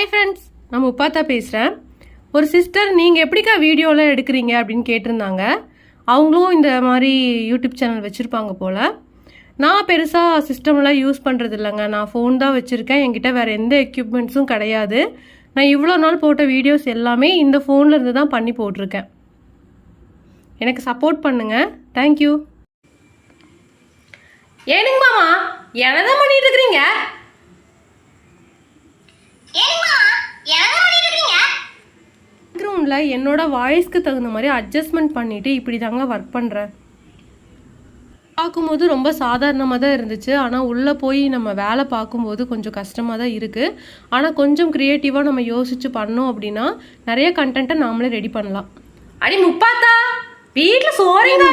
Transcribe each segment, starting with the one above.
Hi friends, நான் முப்பாத்தா பேசுகிறேன். ஒரு சிஸ்டர் நீங்கள் எப்படிக்கா வீடியோலாம் எடுக்கிறீங்க அப்படின்னு கேட்டிருந்தாங்க. அவங்களும் இந்த மாதிரி யூடியூப் சேனல் வச்சுருப்பாங்க போல். நான் பெருசாக சிஸ்டம்லாம் யூஸ் பண்ணுறது இல்லைங்க. நான் ஃபோன் தான் வச்சுருக்கேன். என்கிட்ட வேறு எந்த எக்யூப்மெண்ட்ஸும் கிடையாது. நான் இவ்வளோ நாள் போட்ட வீடியோஸ் எல்லாமே இந்த ஃபோனில் இருந்து தான் பண்ணி போட்டிருக்கேன். எனக்கு சப்போர்ட் பண்ணுங்கள். தேங்க்யூ. ஏனுங்க மாமா, என்னதான் பண்ணிட்டு இருக்கிறீங்க? பேக்ரவுண்டில் என்னோட வாய்ஸ்க்கு தகுந்த மாதிரி அட்ஜஸ்ட்மெண்ட் பண்ணிவிட்டு இப்படி தாங்க ஒர்க் பண்ணுறேன். பார்க்கும்போது ரொம்ப சாதாரணமாக தான் இருந்துச்சு. ஆனால் உள்ளே போய் நம்ம வேலை பார்க்கும்போது கொஞ்சம் கஷ்டமாக தான் இருக்குது. ஆனால் கொஞ்சம் க்ரியேட்டிவாக நம்ம யோசித்து பண்ணோம் அப்படின்னா நிறைய கண்டென்ட்டை நாமளே ரெடி பண்ணலாம். அடி முப்பாத்தா, வீட்டில் சோறைங்க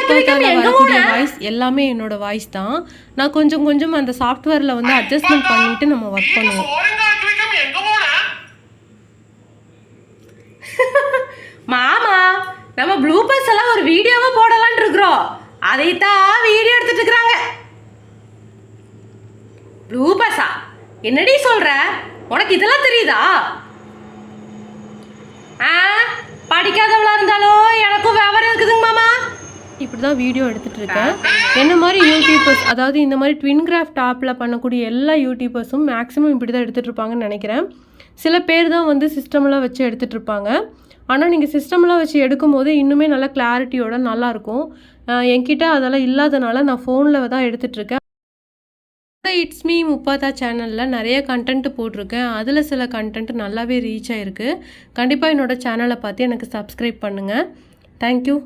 வரக்கூடிய வாய்ஸ் எல்லாமே என்னோட வாய்ஸ் தான். நான் கொஞ்சம் கொஞ்சம் அந்த சாஃப்ட்வேரில் வந்து அட்ஜஸ்ட்மெண்ட் பண்ணிவிட்டு நம்ம ஒர்க் பண்ணுவோம். மாமா, நம்ம ப்ளூபர்ஸ் எல்லாம் ஒரு வீடியோவா போடலான்னு இருக்கிறோம். அதைத்தான் வீடியோ எடுத்துட்டு இருக்கிறாங்க. ப்ளூபர்ஸா? என்னடி சொல்ற? உனக்கு இதெல்லாம் தெரியுதா? படிக்காதவளா இருந்தாலும் எனக்கும் விவரம் இருக்குதுங்க மாமா. இப்படி தான் வீடியோ எடுத்துகிட்டு இருக்கேன். என்ன மாதிரி யூடியூபர்ஸ், அதாவது இந்த மாதிரி ட்வின் கிராஃப்ட் ஆப்பில் பண்ணக்கூடிய எல்லா யூடியூபர்ஸும் மேக்ஸிமம் இப்படி தான் எடுத்துகிட்டு இருப்பாங்கன்னு நினைக்கிறேன். சில பேர் தான் வந்து சிஸ்டம்லாம் வச்சு எடுத்துகிட்டு இருப்பாங்க. ஆனால் நீங்கள் சிஸ்டம்லாம் வச்சு எடுக்கும்போது இன்னுமே நல்லா கிளாரிட்டியோட நல்லாயிருக்கும். என்கிட்ட அதெல்லாம் இல்லாதனால நான் ஃபோனில் தான் எடுத்துகிட்ருக்கேன். இட்ஸ் மீ முப்பாத்தா சேனலில் நிறைய கண்டென்ட் போட்டிருக்கேன். அதில் சில கண்டென்ட் நல்லாவே ரீச் ஆகிருக்கு. கண்டிப்பாக என்னோடய சேனலை பார்த்து எனக்கு சப்ஸ்கிரைப் பண்ணுங்கள். தேங்க்யூ.